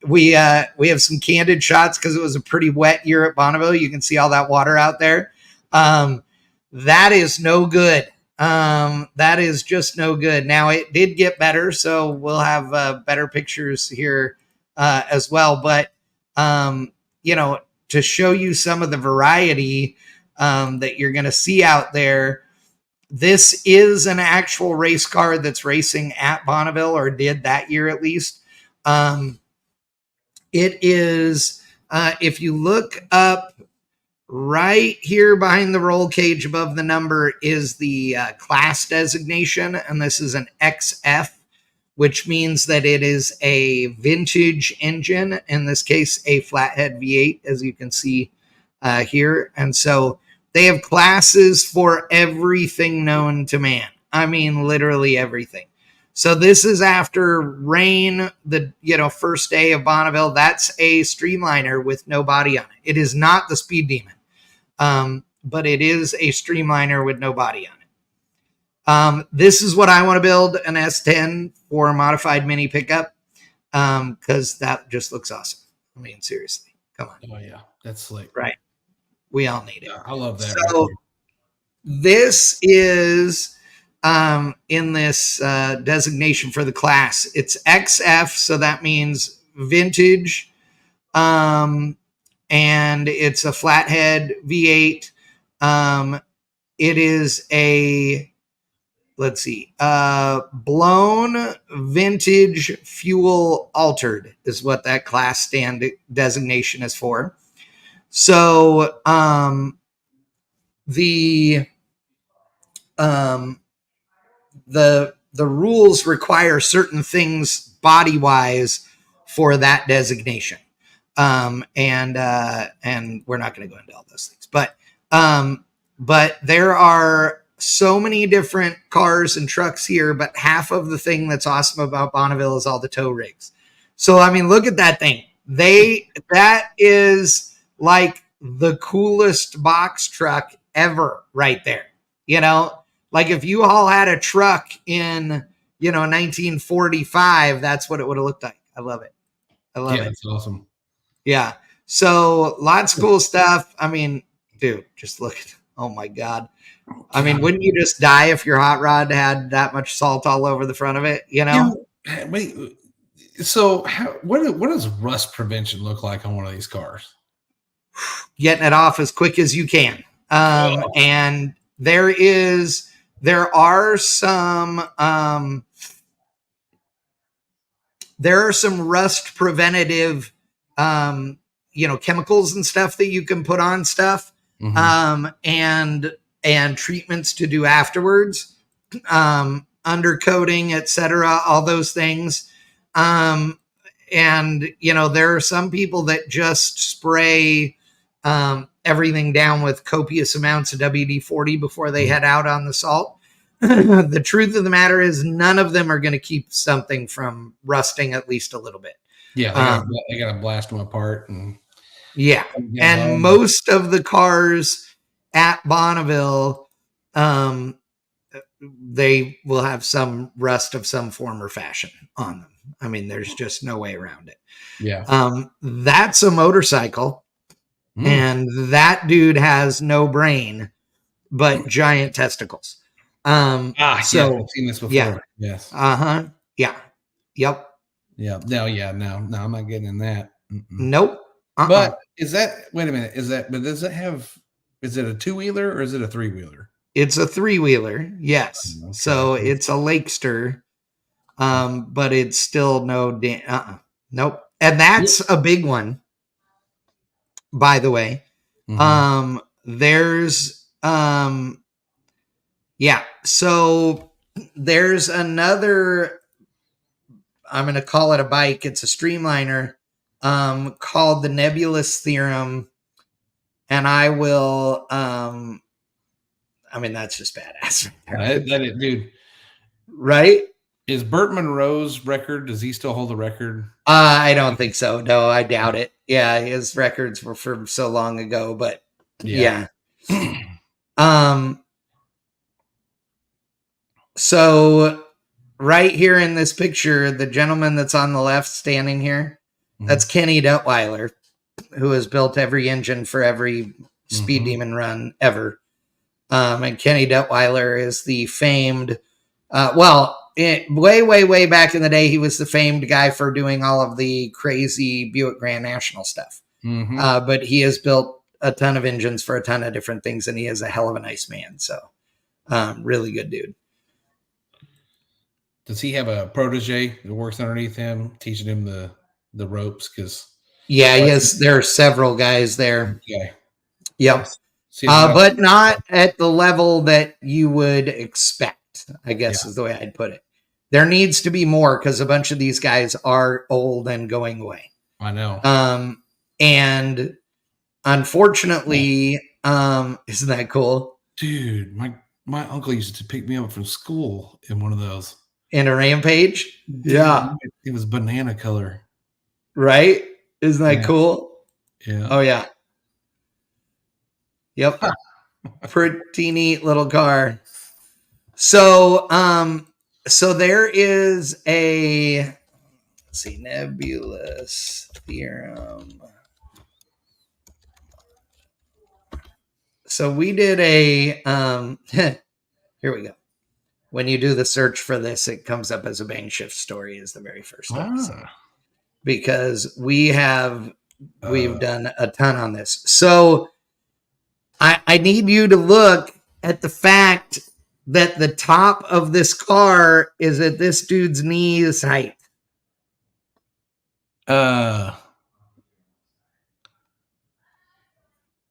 We have some candid shots because it was a pretty wet year at Bonneville. You can see all that water out there. That is no good. That is just no good. Now it did get better, so we'll have better pictures here as well. But to show you some of the variety that you're going to see out there, this is an actual race car that's racing at Bonneville, or did that year at least. It is, if you look up right here behind the roll cage above the number is the class designation, and this is an XF, which means that it is a vintage engine, in this case a flathead V8, as you can see here. And so they have classes for everything known to man. I mean, literally everything. So this is after rain, the first day of Bonneville. That's a streamliner with no body on it. It is not the Speed Demon, but it is a streamliner with no body on it. This is what I want to build, an S10 for a modified mini pickup, because that just looks awesome. I mean, seriously, come on.
Oh yeah, that's slick.
Right. We all need it.
Yeah, I love that.
So this is in this designation for the class. It's XF, so that means vintage, and it's a flathead V8. It is a, let's see, blown vintage fuel altered is what that class stand designation is for. So the rules require certain things body wise for that designation, and we're not going to go into all those things, but there are so many different cars and trucks here, but half of the thing that's awesome about Bonneville is all the tow rigs. So I mean, look at that thing. That is like the coolest box truck ever right there. Like if you all had a truck in, 1945, that's what it would have looked like. I love it.
Yeah, it's awesome.
Yeah. So lots of cool stuff. I mean, dude, just look at, oh my God. I mean, wouldn't you just die if your hot rod had that much salt all over the front of it?
Wait. So what does rust prevention look like on one of these cars?
Getting it off as quick as you can. And there are some rust preventative, chemicals and stuff that you can put on stuff, and treatments to do afterwards, undercoating, etc., all those things. And there are some people that just spray everything down with copious amounts of WD-40 before they head out on the salt. The truth of the matter is none of them are going to keep something from rusting at least a little bit.
Yeah, they got to blast them apart.
And most of the cars at Bonneville, they will have some rust of some form or fashion on them. I mean, there's just no way around it.
Yeah.
That's a motorcycle, and that dude has no brain, but giant testicles.
Yes,
So
I've seen this before.
yeah,
Yes.
yeah, yep,
Yeah. No, I'm not getting in that.
nope.
But is that, wait a minute, but does it have, is it a 2-wheeler or is it a 3-wheeler?
It's a 3-wheeler, yes.
Okay.
So it's a Lakester, but it's still nope. And that's a big one, by the way. There's yeah, so there's another, I'm going to call it a bike. It's a streamliner called the Nebulous Theorem. And I will, I mean, that's just badass.
Dude.
Right?
Is Burt Monroe's record, does he still hold the record?
I don't think so. No, I doubt it. Yeah, his records were from so long ago, but yeah. So right here in this picture, the gentleman that's on the left standing here, that's Kenny Duttweiler, who has built every engine for every Speed Demon run ever. And Kenny Duttweiler is the famed, way back in the day, he was the famed guy for doing all of the crazy Buick Grand National stuff. But he has built a ton of engines for a ton of different things, and he is a hell of a nice man. So really good dude.
Does he have a protege that works underneath him, teaching him the ropes? Because
yes, there are several guys there.
Okay.
Yep. But not at the level that you would expect, I guess is the way I'd put it. There needs to be more, because a bunch of these guys are old and going away.
I know.
And unfortunately, isn't that cool?
Dude, my uncle used to pick me up from school in one of those.
In a Rampage? Yeah.
It was banana color.
Right? Isn't that cool?
Yeah.
Oh, yeah. Yep. Pretty neat little car. So, so there is a, let's see, Nebulous Theorem. So we did a, here we go. When you do the search for this, it comes up as a Bang Shift story is the very first episode. Because we've done a ton on this. So I need you to look at the fact that the top of this car is at this dude's knees height.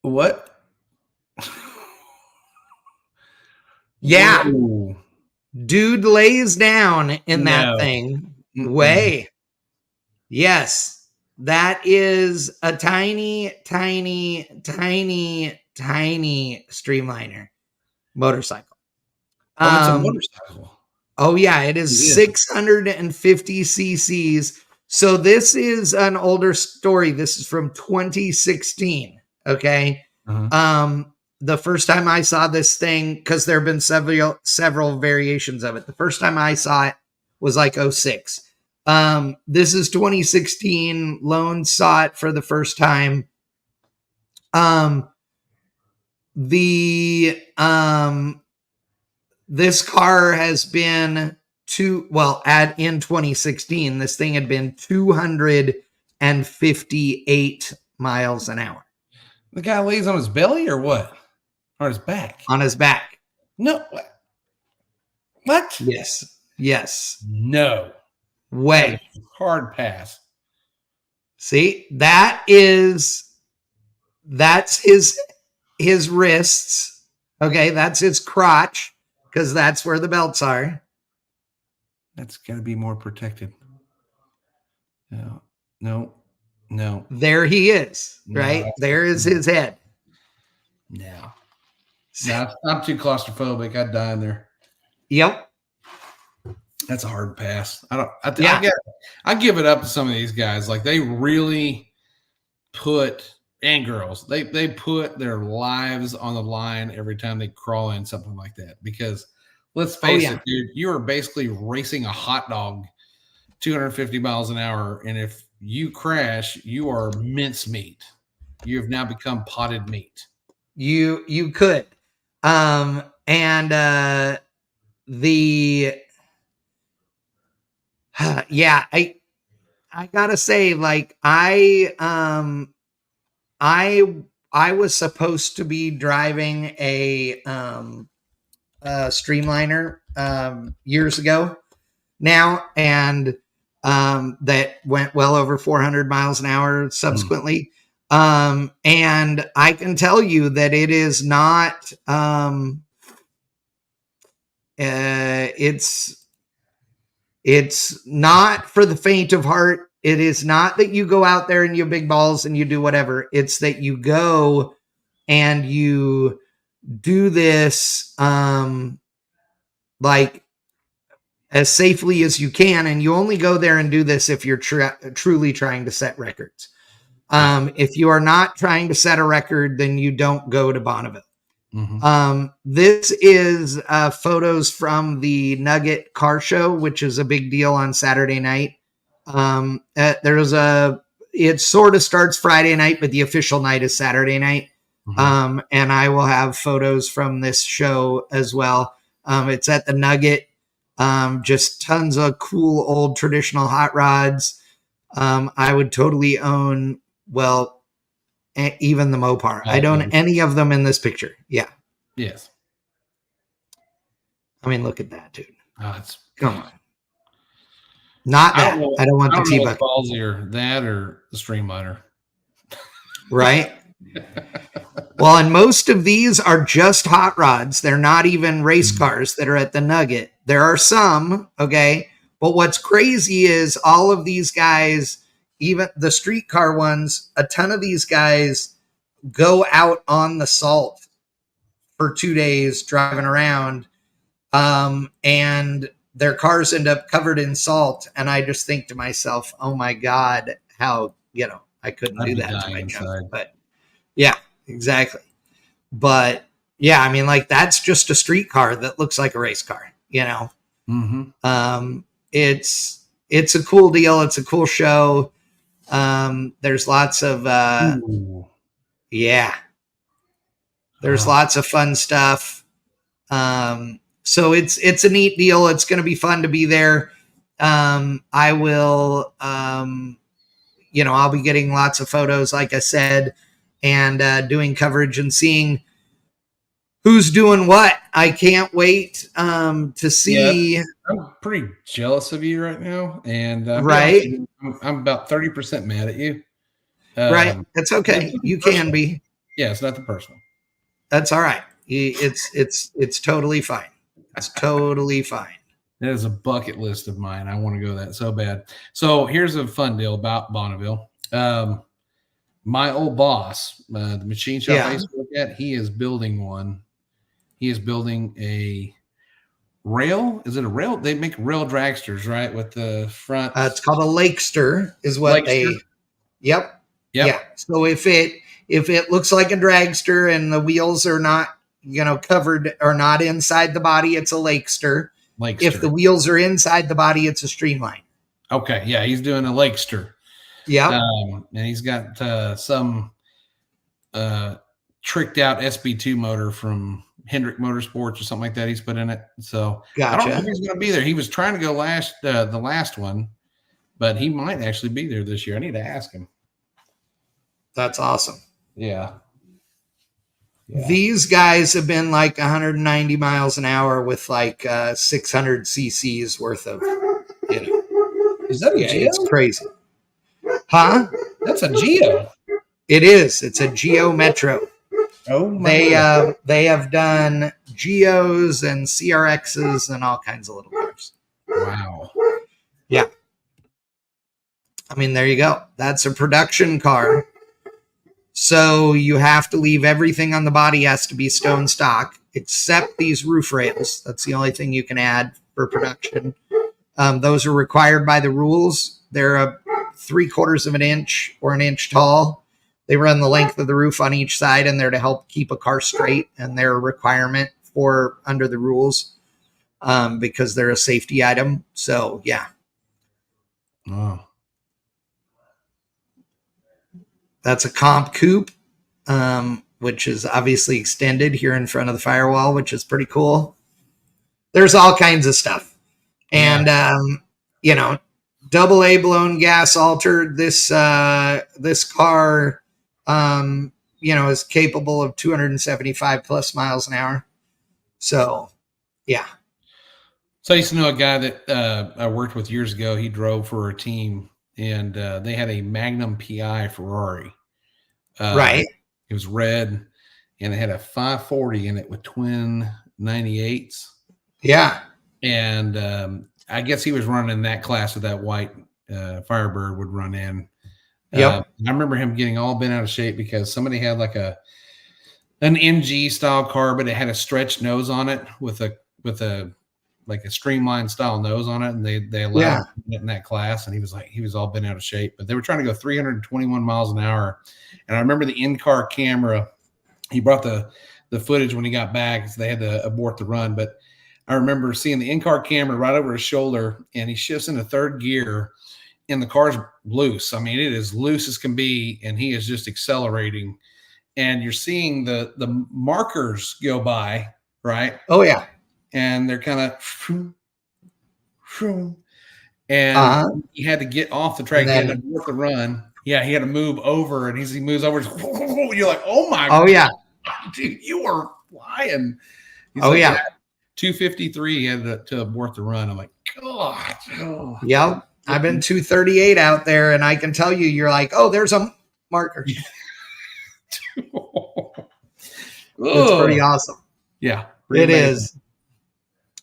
What?
Yeah.
Whoa.
Dude lays down in that thing. Way. Yes. That is a tiny streamliner motorcycle.
Oh, it's a motorcycle.
Oh, yeah. It is 650 cc's. So this is an older story. This is from 2016. Okay. The first time I saw this thing, because there have been several variations of it. The first time I saw it was like 06. This is 2016. Lone saw it for the first time. This car has been in 2016, this thing had been 258 miles an hour.
The guy lays on his belly or what? Or his back?
On his back.
No. What?
Yes.
No.
Way.
Hard pass.
See, that's his wrists. Okay, that's his crotch, because that's where the belts are.
That's got to be more protected. No.
There he is, right? There is his head.
No, I'm too claustrophobic. I'd die in there.
Yep.
That's a hard pass. I give it up to some of these guys. Like, they really put, and girls, they put their lives on the line every time they crawl in something like that. Because let's face it, dude, you are basically racing a hot dog 250 miles an hour. And if you crash, you are mincemeat. You have now become potted meat.
You could. And the yeah, I gotta say, like, I was supposed to be driving a streamliner years ago now, and that went well over 400 miles an hour subsequently. And I can tell you that it is not it's not for the faint of heart. It is not that you go out there and you have big balls and you do whatever. It's that you go and you do this like as safely as you can, and you only go there and do this if you're truly trying to set records. If you are not trying to set a record, then you don't go to Bonneville. This is photos from the Nugget car show, which is a big deal on Saturday night. It sort of starts Friday night, but the official night is Saturday night. And I will have photos from this show as well. It's at the Nugget. Just tons of cool old traditional hot rods. I would totally own, well, even the Mopar. I don't own any of them in this picture. Yeah.
Yes.
I mean, look at that, dude.
Come
on. Not that. I don't want the T-Buck.
Ballsier, that or the Streamliner.
Right? Well, and most of these are just hot rods. They're not even race cars that are at the Nugget. There are some, okay? But what's crazy is all of these guys, even the street car ones, a ton of these guys go out on the salt for 2 days driving around, and their cars end up covered in salt. And I just think to myself, oh my God, how, I couldn't do that to my junk. But yeah, exactly. But yeah, I mean, like, that's just a street car that looks like a race car, It's a cool deal. It's a cool show. There's lots of, there's lots of fun stuff. So it's a neat deal. It's going to be fun to be there. I will, I'll be getting lots of photos, like I said, and doing coverage and seeing who's doing what. I can't wait to see.
Yeah, I'm pretty jealous of you right now, and
right,
I'm about 30% mad at you.
Right, that's okay. You can be.
Yeah, it's nothing personal.
That's all right. It's totally fine. It's totally fine.
That is a bucket list of mine. I want to go that so bad. So here's a fun deal about Bonneville. My old boss, the machine shop I used to work at, he is building one. He is building a rail. Is it a rail? They make rail dragsters, right? With the front.
It's called a Lakester, is what they. Yep. Yeah. So if it looks like a dragster and the wheels are not, covered or not inside the body, it's a Lakester. If the wheels are inside the body, it's a streamline.
Okay. Yeah. He's doing a Lakester.
Yeah.
And he's got some tricked out SB2 motor from Hendrick Motorsports or something like that he's put in it. So
gotcha.
I don't know if he's going to be there. He was trying to go the last one, but he might actually be there this year. I need to ask him.
That's awesome.
Yeah.
These guys have been like 190 miles an hour with like 600 cc's worth of,
Is that a Geo?
It's crazy. Huh?
That's a Geo.
It is. It's a Geo Metro.
Oh my God.
They have done Geos and CRXs and all kinds of little cars.
Wow.
Yeah. I mean, there you go. That's a production car. So you have to leave everything on the body has to be stone stock, except these roof rails. That's the only thing you can add for production. Those are required by the rules. They're 3/4 of an inch or an inch tall. They run the length of the roof on each side, and they're to help keep a car straight. And they're a requirement for under the rules because they're a safety item. So yeah.
Oh,
That's a comp coupe, which is obviously extended here in front of the firewall, which is pretty cool. There's all kinds of stuff. And, you know, double A blown gas altered. This car, you know, is capable of 275 plus miles an hour. So, yeah.
So I used to know a guy that I worked with years ago. He drove for a team, and they had a Magnum PI Ferrari.
Right.
It was red, and it had a 540 in it with twin 98s.
Yeah.
And I guess he was running that class with that white Firebird would run in.
Yep.
I remember him getting all bent out of shape because somebody had like an MG style car, but it had a stretched nose on it with a like a streamlined style nose on it, and they allowed him it in that class, and he was all bent out of shape. But they were trying to go 321 miles an hour, and I remember the in-car camera. He brought the footage when he got back, so they had to abort the run. But I remember seeing the in-car camera right over his shoulder, and he shifts into third gear, and the car's loose. I mean, it is loose as can be, and he is just accelerating. And you're seeing the markers go by, right?
Oh, yeah.
And they're kind of, and he had to get off the track. He had to abort the run. Yeah, he had to move over, and he moves over. You're like, oh my!
Oh, yeah,
dude, you are flying.
He's like, yeah.
253. He had to abort the run. I'm like, God. Oh.
Yep. I've been 238 out there, and I can tell you, you're like, oh, there's a marker. It's pretty awesome.
Yeah,
it is.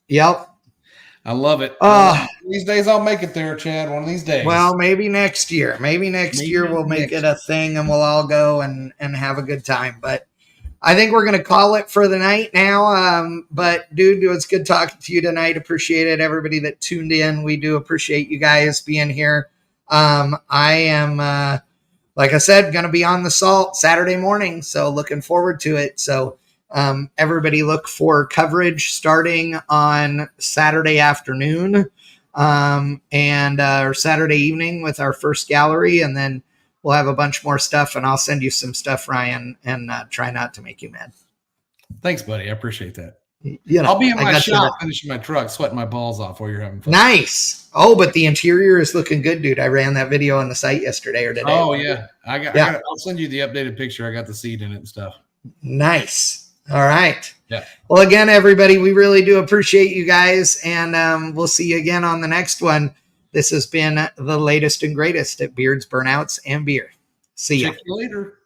Yep.
I love it. These days I'll make it there, Chad. One of these days.
Well, maybe next year. Maybe next year we'll make it a thing and we'll all go and have a good time. But I think we're going to call it for the night now. But dude, it was good talking to you tonight. Appreciate it. Everybody that tuned in. We do appreciate you guys being here. I am, like I said, going to be on the Salt Saturday morning. So looking forward to it. So everybody look for coverage starting on Saturday afternoon or Saturday evening with our first gallery. And then we'll have a bunch more stuff, and I'll send you some stuff, Ryan, and try not to make you mad.
Thanks, buddy. I appreciate that.
You know,
I'll be in my shop finishing my truck, sweating my balls off while you're having fun.
Nice. Oh, but the interior is looking good, dude. I ran that video on the site yesterday or today.
Oh, yeah. I'll send you the updated picture. I got the seat in it and stuff.
Nice. All right.
Yeah.
Well, again, everybody, we really do appreciate you guys, and we'll see you again on the next one. This has been the latest and greatest at Beards, Burnouts, and Beer. See ya.
Check you later.